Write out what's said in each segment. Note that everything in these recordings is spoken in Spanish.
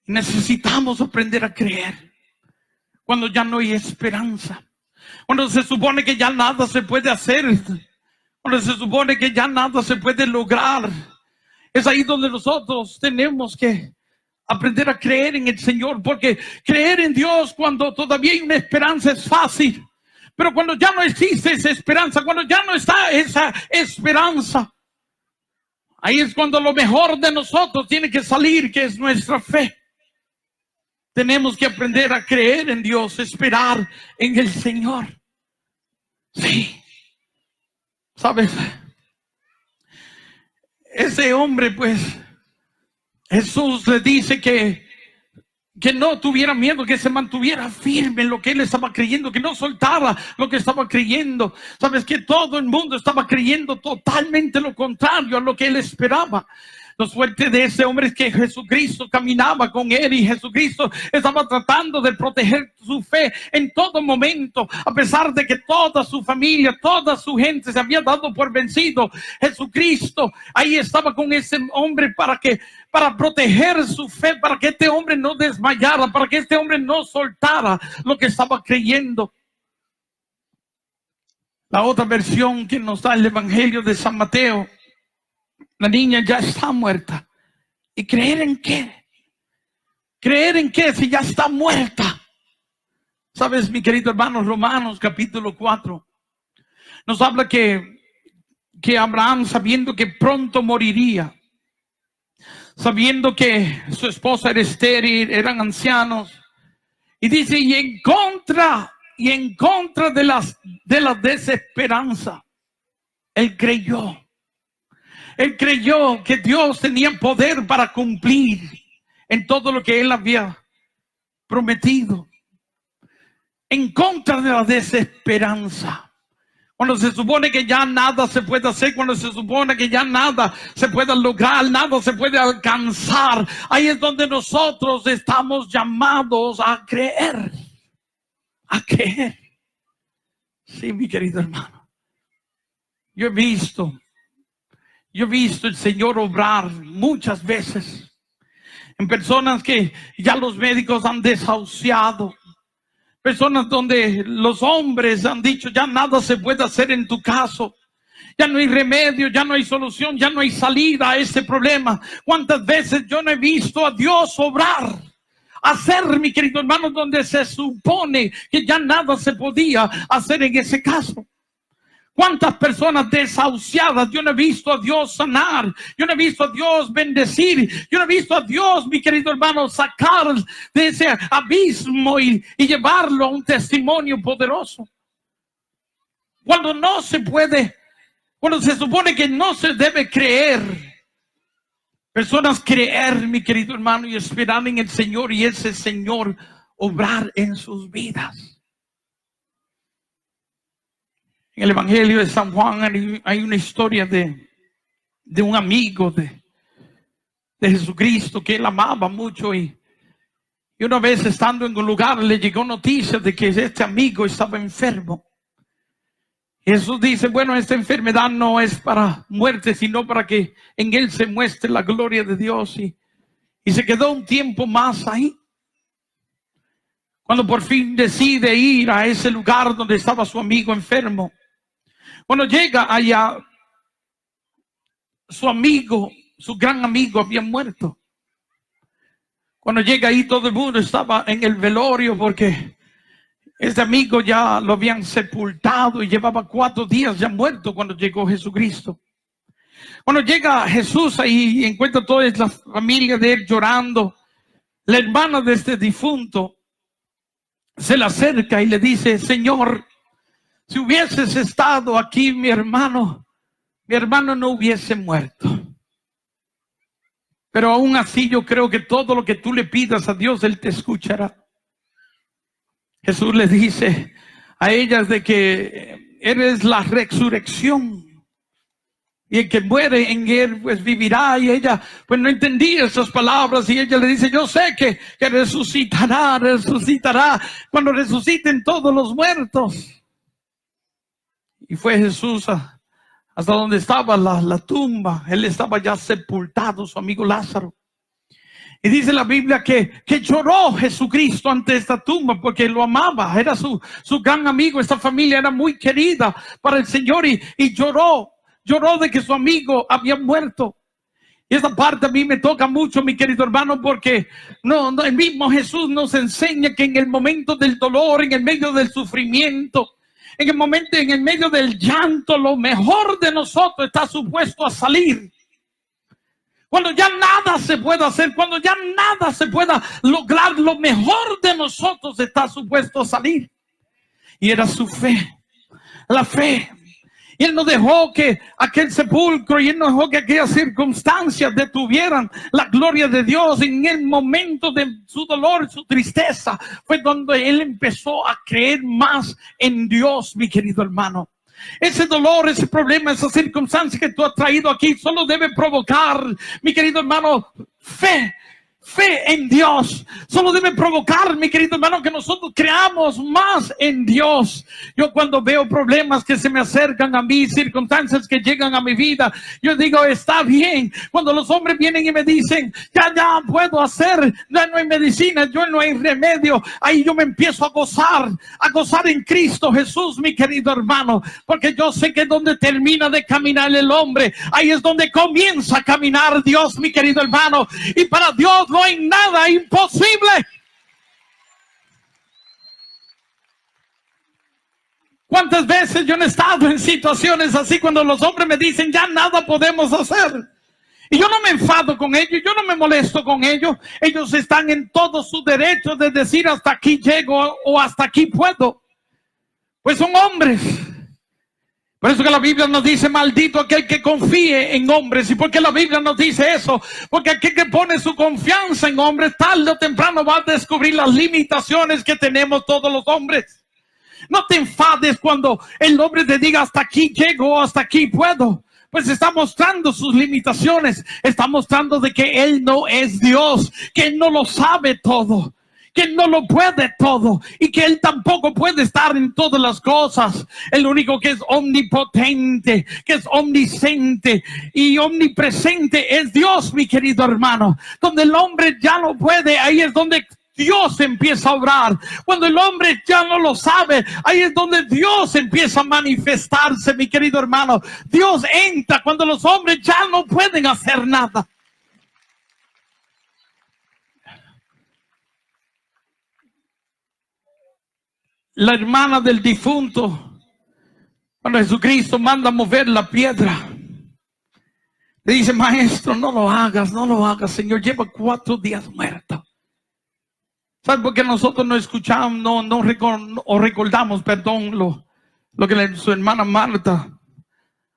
Necesitamos aprender a creer cuando ya no hay esperanza, cuando se supone que ya nada se puede hacer, cuando se supone que ya nada se puede lograr. Es ahí donde nosotros tenemos que aprender a creer en el Señor, porque creer en Dios cuando todavía hay una esperanza es fácil, pero cuando ya no existe esa esperanza, cuando ya no está esa esperanza, ahí es cuando lo mejor de nosotros tiene que salir, que es nuestra fe. Tenemos que aprender a creer en Dios, esperar en el Señor. Sí. ¿Sabes? Ese hombre, pues, Jesús le dice que no tuviera miedo, que se mantuviera firme en lo que él estaba creyendo, que no soltara lo que estaba creyendo. Sabes que todo el mundo estaba creyendo totalmente lo contrario a lo que él esperaba. Lo suerte de ese hombre es que Jesucristo caminaba con él y Jesucristo estaba tratando de proteger su fe en todo momento, a pesar de que toda su familia, toda su gente se había dado por vencido. Jesucristo ahí estaba con ese hombre para proteger su fe, para que este hombre no desmayara, para que este hombre no soltara lo que estaba creyendo. La otra versión que nos da el Evangelio de San Mateo, la niña ya está muerta. ¿Y creer en qué? ¿Creer en qué si ya está muerta? Sabes, mi querido hermano, Romanos capítulo 4 nos habla que Abraham, sabiendo que pronto moriría, sabiendo que su esposa era estéril, eran ancianos, y dice, y en contra de la desesperanza, él creyó. Él creyó que Dios tenía poder para cumplir en todo lo que él había prometido. En contra de la desesperanza. Cuando se supone que ya nada se puede hacer, cuando se supone que ya nada se puede lograr, nada se puede alcanzar, ahí es donde nosotros estamos llamados a creer. A creer. Sí, mi querido hermano. Yo he visto el Señor obrar muchas veces en personas que ya los médicos han desahuciado, personas donde los hombres han dicho ya nada se puede hacer en tu caso, ya no hay remedio, ya no hay solución, ya no hay salida a ese problema. ¿Cuántas veces yo no he visto a Dios obrar, hacer, mi querido hermano, donde se supone que ya nada se podía hacer en ese caso? ¿Cuántas personas desahuciadas yo no he visto a Dios sanar? Yo no he visto a Dios bendecir. Yo no he visto a Dios, mi querido hermano, sacar de ese abismo y llevarlo a un testimonio poderoso. Cuando no se puede, cuando se supone que no se debe creer, personas creer, mi querido hermano, y esperar en el Señor y ese Señor obrar en sus vidas. En el Evangelio de San Juan hay una historia de un amigo de Jesucristo que él amaba mucho y una vez estando en un lugar le llegó noticia de que este amigo estaba enfermo. Jesús dice, bueno, esta enfermedad no es para muerte, sino para que en él se muestre la gloria de Dios. Y se quedó un tiempo más ahí. Cuando por fin decide ir a ese lugar donde estaba su amigo enfermo, cuando llega allá, su amigo, su gran amigo había muerto. Cuando llega ahí, todo el mundo estaba en el velorio porque este amigo ya lo habían sepultado y llevaba 4 días ya muerto cuando llegó Jesucristo. Cuando llega Jesús ahí y encuentra toda la familia de él llorando, la hermana de este difunto se le acerca y le dice, Señor, si hubieses estado aquí, mi hermano no hubiese muerto. Pero aún así yo creo que todo lo que tú le pidas a Dios, Él te escuchará. Jesús le dice a ellas de que eres la resurrección. Y el que muere en él, pues vivirá. Y ella, pues no entendía esas palabras. Y ella le dice, yo sé que resucitará cuando resuciten todos los muertos. Y fue Jesús hasta donde estaba la tumba. Él estaba ya sepultado, su amigo Lázaro. Y dice la Biblia que lloró Jesucristo ante esta tumba porque lo amaba, era su gran amigo. Esta familia era muy querida para el Señor y lloró de que su amigo había muerto. Y esta parte a mí me toca mucho, mi querido hermano, porque el mismo Jesús nos enseña que en el momento del dolor, en el medio del sufrimiento, en el medio del llanto, lo mejor de nosotros está supuesto a salir. Cuando ya nada se pueda hacer, cuando ya nada se pueda lograr, lo mejor de nosotros está supuesto a salir. Y era su fe, la fe. Y Él no dejó que aquel sepulcro y Él no dejó que aquellas circunstancias detuvieran la gloria de Dios. En el momento de su dolor, su tristeza, fue donde Él empezó a creer más en Dios, mi querido hermano. Ese dolor, ese problema, esa circunstancia que tú has traído aquí solo debe provocar, mi querido hermano, fe en Dios. Solo debe provocar, mi querido hermano, que nosotros creamos más en Dios. Yo cuando veo problemas que se me acercan a mí, circunstancias que llegan a mi vida, yo digo, está bien. Cuando los hombres vienen y me dicen, ya puedo hacer, ya no hay medicina, ya no hay remedio, ahí yo me empiezo a gozar en Cristo Jesús, mi querido hermano, porque yo sé que donde termina de caminar el hombre, ahí es donde comienza a caminar Dios, mi querido hermano. Y para Dios no hay nada imposible. ¿Cuántas veces yo he estado en situaciones así cuando los hombres me dicen ya nada podemos hacer? Y yo no me enfado con ellos, yo no me molesto con ellos. Ellos están en todo su derecho de decir hasta aquí llego o hasta aquí puedo. Pues son hombres. Por eso que la Biblia nos dice, maldito aquel que confíe en hombres. ¿Y por qué la Biblia nos dice eso? Porque aquel que pone su confianza en hombres, tarde o temprano va a descubrir las limitaciones que tenemos todos los hombres. No te enfades cuando el hombre te diga hasta aquí llego, hasta aquí puedo. Pues está mostrando sus limitaciones. Está mostrando de que Él no es Dios, que Él no lo sabe todo, que Él no lo puede todo y que Él tampoco puede estar en todas las cosas. El único que es omnipotente, que es omnisciente y omnipresente es Dios, mi querido hermano. Donde el hombre ya no puede, ahí es donde Dios empieza a obrar. Cuando el hombre ya no lo sabe, ahí es donde Dios empieza a manifestarse, mi querido hermano. Dios entra cuando los hombres ya no pueden hacer nada. La hermana del difunto, cuando Jesucristo manda mover la piedra, le dice, maestro, no lo hagas, Señor, lleva 4 días muerto. ¿Sabes por qué nosotros no escuchamos, recordamos, lo que su hermana Marta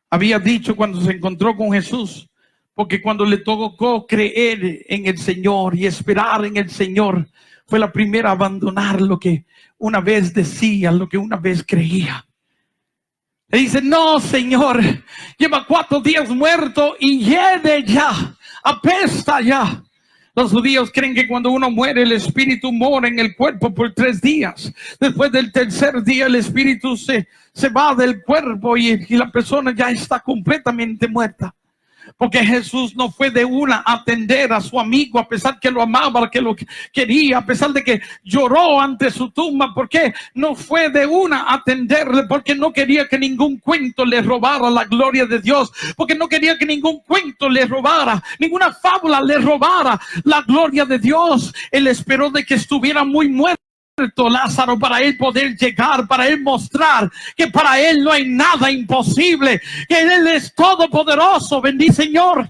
había dicho cuando se encontró con Jesús? Porque cuando le tocó creer en el Señor y esperar en el Señor, fue la primera a abandonar lo que una vez decía, lo que una vez creía. Le dice, no, Señor, lleva 4 días muerto y hiede ya, apesta ya. Los judíos creen que cuando uno muere, el espíritu mora en el cuerpo por 3 días. Después del tercer día, el espíritu se va del cuerpo y la persona ya está completamente muerta. Porque Jesús no fue de una a atender a su amigo, a pesar que lo amaba, que lo quería, a pesar de que lloró ante su tumba. ¿Por qué no fue de una a atenderle? Porque no quería que ningún cuento le robara la gloria de Dios. Porque no quería que ningún cuento le robara, ninguna fábula le robara la gloria de Dios. Él esperó de que estuviera muy muerto Lázaro para él poder llegar, para él mostrar que para él no hay nada imposible, que Él es todopoderoso. Bendice, Señor.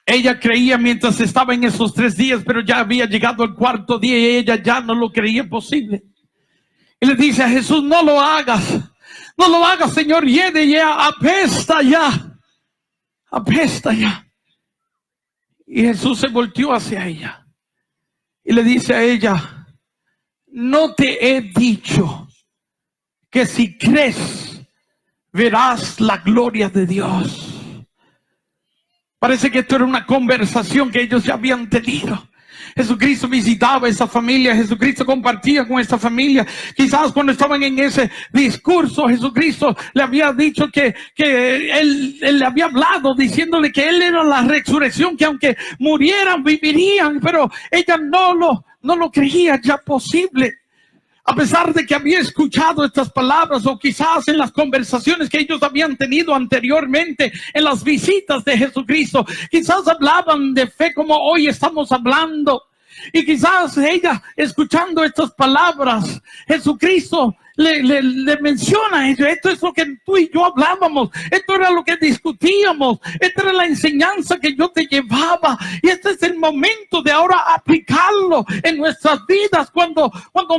Ella creía mientras estaba en esos 3 días, pero ya había llegado el 4º día y ella ya no lo creía posible. Y le dice a Jesús, no lo hagas, Señor, hiede ya, apesta ya. Y Jesús se volteó hacia ella y le dice a ella, no te he dicho que si crees verás la gloria de Dios. Parece que esto era una conversación que ellos ya habían tenido. Jesucristo visitaba esa familia, Jesucristo compartía con esta familia. Quizás cuando estaban en ese discurso, Jesucristo le había dicho que él le había hablado diciéndole que Él era la resurrección, que aunque murieran, vivirían, pero ella no lo creía ya posible. A pesar de que había escuchado estas palabras, o quizás en las conversaciones que ellos habían tenido anteriormente, en las visitas de Jesucristo, quizás hablaban de fe como hoy estamos hablando. Y quizás ella, escuchando estas palabras, Jesucristo le menciona eso. Esto es lo que tú y yo hablábamos, esto era lo que discutíamos, esta era la enseñanza que yo te llevaba, y este es el momento de ahora aplicarlo en nuestras vidas cuando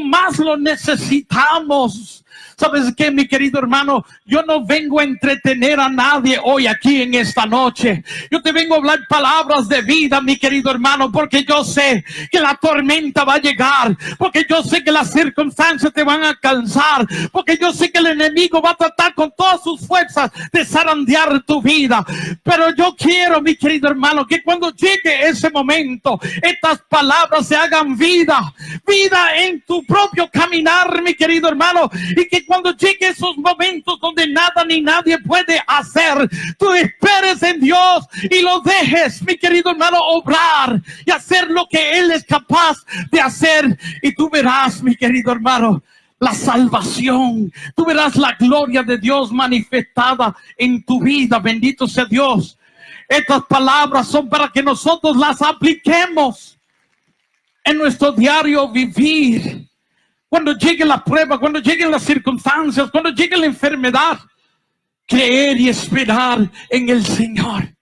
más lo necesitamos. ¿Sabes qué, mi querido hermano? Yo no vengo a entretener a nadie hoy aquí en esta noche. Yo te vengo a hablar palabras de vida, mi querido hermano, porque yo sé que la tormenta va a llegar, porque yo sé que las circunstancias te van a alcanzar, porque yo sé que el enemigo va a tratar con todas sus fuerzas de zarandear tu vida. Pero yo quiero, mi querido hermano, que cuando llegue ese momento, estas palabras se hagan vida en tu propio caminar, mi querido hermano, y que cuando llegue esos momentos donde nada ni nadie puede hacer, tú esperes en Dios y lo dejes, mi querido hermano, obrar y hacer lo que Él es capaz de hacer. Y tú verás, mi querido hermano, la salvación, tú verás la gloria de Dios manifestada en tu vida. Bendito sea Dios. Estas palabras son para que nosotros las apliquemos en nuestro diario vivir. Cuando llegue la prueba, cuando lleguen las circunstancias, cuando llegue la enfermedad, creer y esperar en el Señor.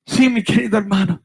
Sí, mi querido hermano.